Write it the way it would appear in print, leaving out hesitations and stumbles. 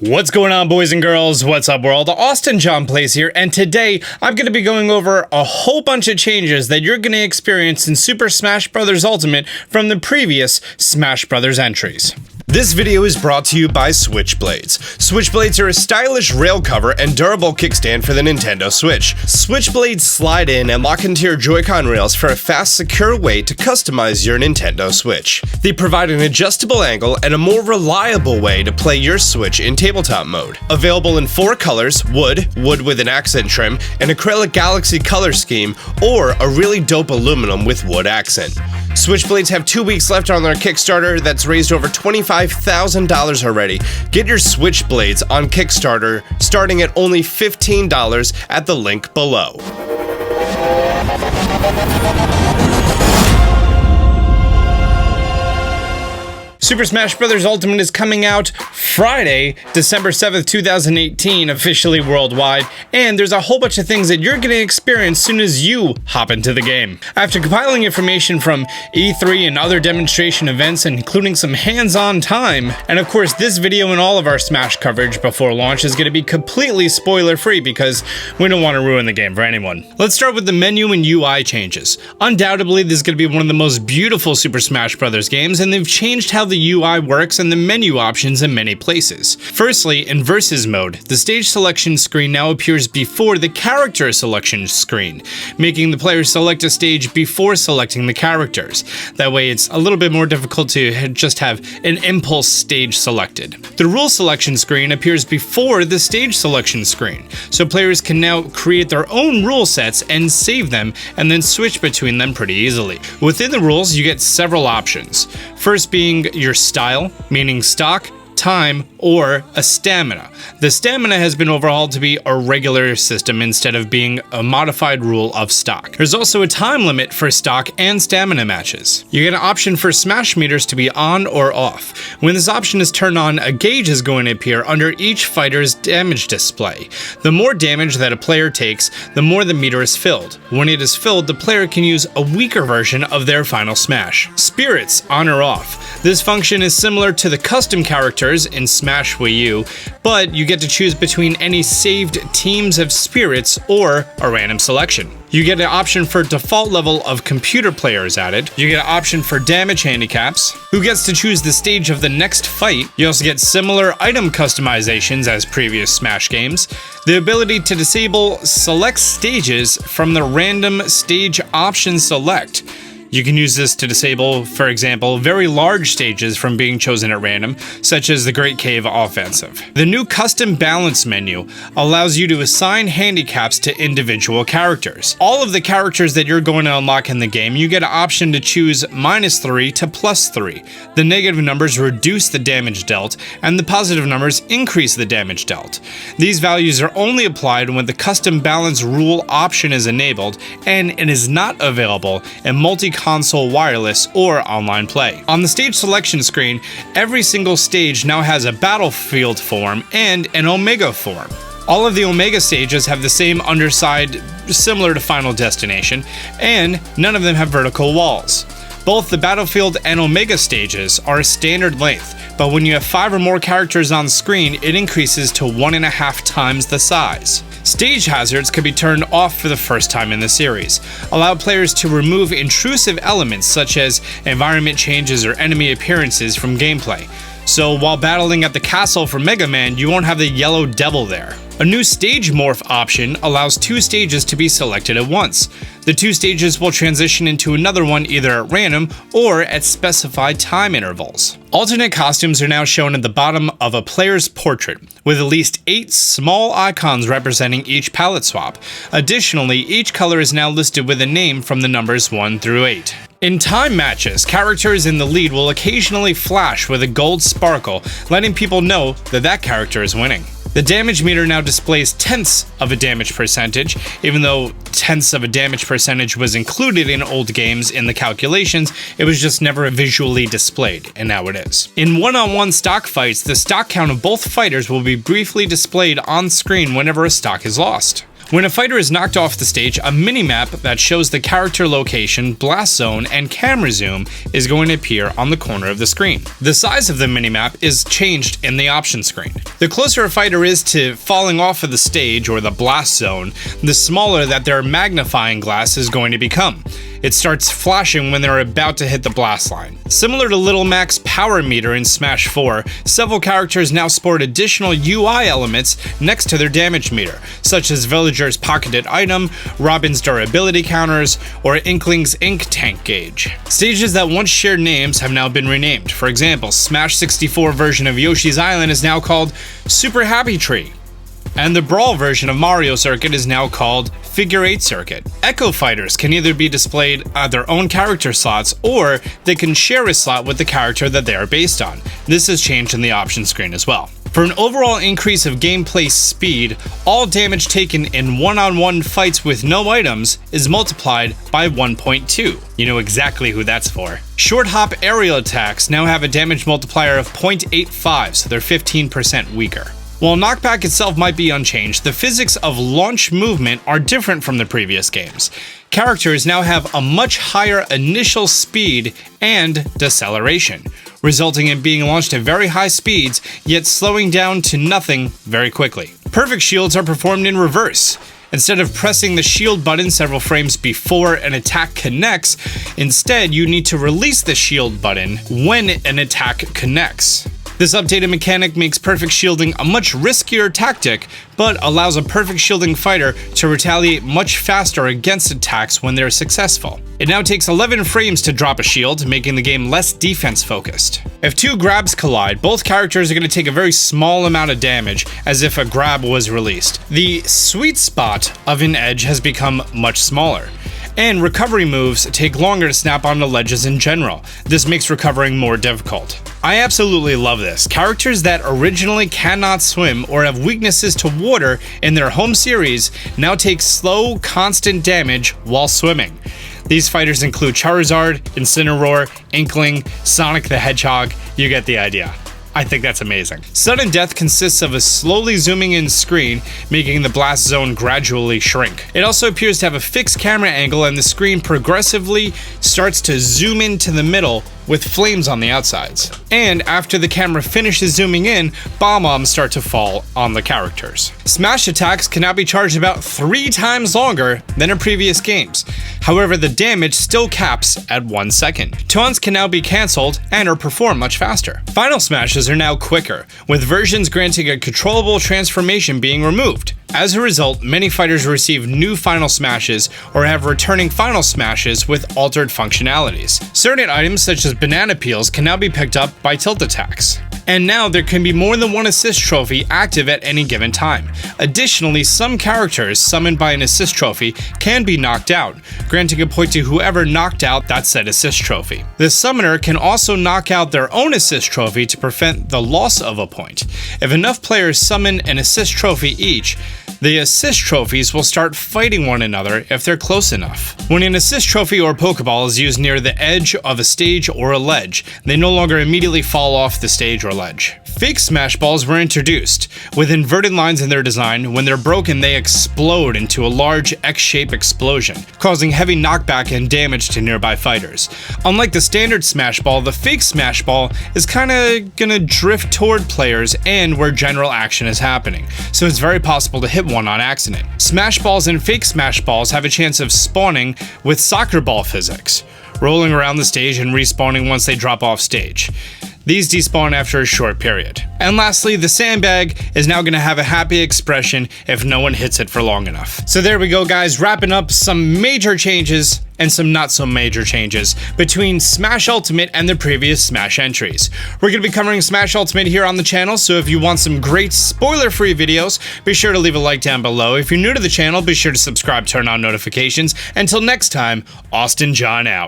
What's going on, boys and girls? What's up, world? Austin John Plays here, and today I'm going to be going over a whole bunch of changes that you're going to experience in Super Smash Bros. Ultimate from the previous Smash Bros. Entries. This video is brought to you by Switchblades. Switchblades are a stylish rail cover and durable kickstand for the Nintendo Switch. Switchblades slide in and lock into your Joy-Con rails for a fast, secure way to customize your Nintendo Switch. They provide an adjustable angle and a more reliable way to play your Switch in tabletop mode. Available in 4 colors: wood with an accent trim, an acrylic galaxy color scheme, or a really dope aluminum with wood accent. Switchblades have 2 weeks left on their Kickstarter that's raised over $25,000 already. Get your Switchblades on Kickstarter starting at only $15 at the link below. Super Smash Bros. Ultimate is coming out Friday, December 7th, 2018, officially worldwide, and there's a whole bunch of things that you're going to experience as soon as you hop into the game. After compiling information from E3 and other demonstration events, including some hands-on time, and of course this video and all of our Smash coverage before launch is going to be completely spoiler-free because we don't want to ruin the game for anyone. Let's start with the menu and UI changes. Undoubtedly, this is going to be one of the most beautiful Super Smash Bros. Games, and they've changed how the UI works and the menu options in many places. Firstly, in Versus mode, the stage selection screen now appears before the character selection screen, making the player select a stage before selecting the characters. That way it's a little bit more difficult to just have an impulse stage selected. The rule selection screen appears before the stage selection screen, so players can now create their own rule sets and save them and then switch between them pretty easily. Within the rules, you get several options. First being your style, meaning stock, time, or a stamina. The stamina has been overhauled to be a regular system instead of being a modified rule of stock. There's also a time limit for stock and stamina matches. You get an option for smash meters to be on or off. When this option is turned on, a gauge is going to appear under each fighter's damage display. The more damage that a player takes, the more the meter is filled. When it is filled, the player can use a weaker version of their final smash. Spirits, on or off. This function is similar to the custom characters in Smash Wii U, but you get to choose between any saved teams of spirits or a random selection. You get an option for default level of computer players added. You get an option for damage handicaps. Who gets to choose the stage of the next fight? You also get similar item customizations as previous Smash games. The ability to disable select stages from the random stage option select. You can use this to disable, for example, very large stages from being chosen at random, such as the Great Cave Offensive. The new custom balance menu allows you to assign handicaps to individual characters. All of the characters that you're going to unlock in the game, you get an option to choose -3 to +3. The negative numbers reduce the damage dealt, and the positive numbers increase the damage dealt. These values are only applied when the custom balance rule option is enabled, and it is not available in multi-console wireless or online play. On the stage selection screen, every single stage now has a battlefield form and an Omega form. All of the Omega stages have the same underside similar to Final Destination, and none of them have vertical walls. Both the Battlefield and Omega stages are a standard length, but when you have 5 or more characters on screen, it increases to 1.5 times the size. Stage hazards can be turned off for the first time in the series. Allow players to remove intrusive elements such as environment changes or enemy appearances from gameplay. So while battling at the castle for Mega Man, you won't have the yellow devil there. A new stage morph option allows 2 stages to be selected at once. The 2 stages will transition into another one either at random or at specified time intervals. Alternate costumes are now shown at the bottom of a player's portrait, with at least 8 small icons representing each palette swap. Additionally, each color is now listed with a name from the numbers 1 through 8. In time matches, characters in the lead will occasionally flash with a gold sparkle, letting people know that that character is winning. The damage meter now displays tenths of a damage percentage. Even though tenths of a damage percentage was included in old games in the calculations, it was just never visually displayed, and now it is. In one-on-one stock fights, the stock count of both fighters will be briefly displayed on screen whenever a stock is lost. When a fighter is knocked off the stage, a mini-map that shows the character location, blast zone, and camera zoom is going to appear on the corner of the screen. The size of the mini-map is changed in the option screen. The closer a fighter is to falling off of the stage or the blast zone, the smaller that their magnifying glass is going to become. It starts flashing when they're about to hit the blast line. Similar to Little Mac's power meter in Smash 4, several characters now sport additional UI elements next to their damage meter, such as Villager's pocketed item, Robin's durability counters, or Inkling's ink tank gauge. Stages that once shared names have now been renamed. For example, Smash 64 version of Yoshi's Island is now called Super Happy Tree, and the Brawl version of Mario Circuit is now called Figure 8 Circuit. Echo Fighters can either be displayed at their own character slots, or they can share a slot with the character that they are based on. This has changed in the option screen as well. For an overall increase of gameplay speed, all damage taken in one-on-one fights with no items is multiplied by 1.2. You know exactly who that's for. Short hop aerial attacks now have a damage multiplier of 0.85, so they're 15% weaker. While knockback itself might be unchanged, the physics of launch movement are different from the previous games. Characters now have a much higher initial speed and deceleration, resulting in being launched at very high speeds, yet slowing down to nothing very quickly. Perfect shields are performed in reverse. Instead of pressing the shield button several frames before an attack connects, instead you need to release the shield button when an attack connects. This updated mechanic makes perfect shielding a much riskier tactic, but allows a perfect shielding fighter to retaliate much faster against attacks when they're successful. It now takes 11 frames to drop a shield, making the game less defense focused. If two grabs collide, both characters are going to take a very small amount of damage, as if a grab was released. The sweet spot of an edge has become much smaller, and recovery moves take longer to snap onto ledges in general. This makes recovering more difficult. I absolutely love this. Characters that originally cannot swim or have weaknesses to water in their home series now take slow, constant damage while swimming. These fighters include Charizard, Incineroar, Inkling, Sonic the Hedgehog. You get the idea. I think that's amazing. Sudden death consists of a slowly zooming in screen, making the blast zone gradually shrink. It also appears to have a fixed camera angle, and the screen progressively starts to zoom into the middle with flames on the outsides. And after the camera finishes zooming in, bomb-bombs start to fall on the characters. Smash attacks can now be charged about 3 times longer than in previous games. However, the damage still caps at 1 second. Taunts can now be cancelled and are performed much faster. Final smashes are now quicker, with versions granting a controllable transformation being removed. As a result, many fighters receive new final smashes or have returning final smashes with altered functionalities. Certain items such as banana peels can now be picked up by tilt attacks. And now there can be more than one assist trophy active at any given time. Additionally, some characters summoned by an assist trophy can be knocked out, granting a point to whoever knocked out that said assist trophy. The summoner can also knock out their own assist trophy to prevent the loss of a point. If enough players summon an assist trophy each, the assist trophies will start fighting one another if they're close enough. When an assist trophy or Pokeball is used near the edge of a stage or a ledge, they no longer immediately fall off the stage or ledge. Fake Smash Balls were introduced, with inverted lines in their design. When they're broken, they explode into a large X-shaped explosion, causing heavy knockback and damage to nearby fighters. Unlike the standard Smash Ball, the fake Smash Ball is kinda gonna drift toward players and where general action is happening, so it's very possible to hit one on accident. Smash Balls and fake Smash Balls have a chance of spawning with soccer ball physics, rolling around the stage and respawning once they drop off stage. These despawn after a short period. And lastly, the sandbag is now going to have a happy expression if no one hits it for long enough. So there we go, guys, wrapping up some major changes and some not so major changes between Smash Ultimate and the previous Smash entries. We're going to be covering Smash Ultimate here on the channel, so if you want some great spoiler-free videos, be sure to leave a like down below. If you're new to the channel, be sure to subscribe, turn on notifications. Until next time, Austin John out.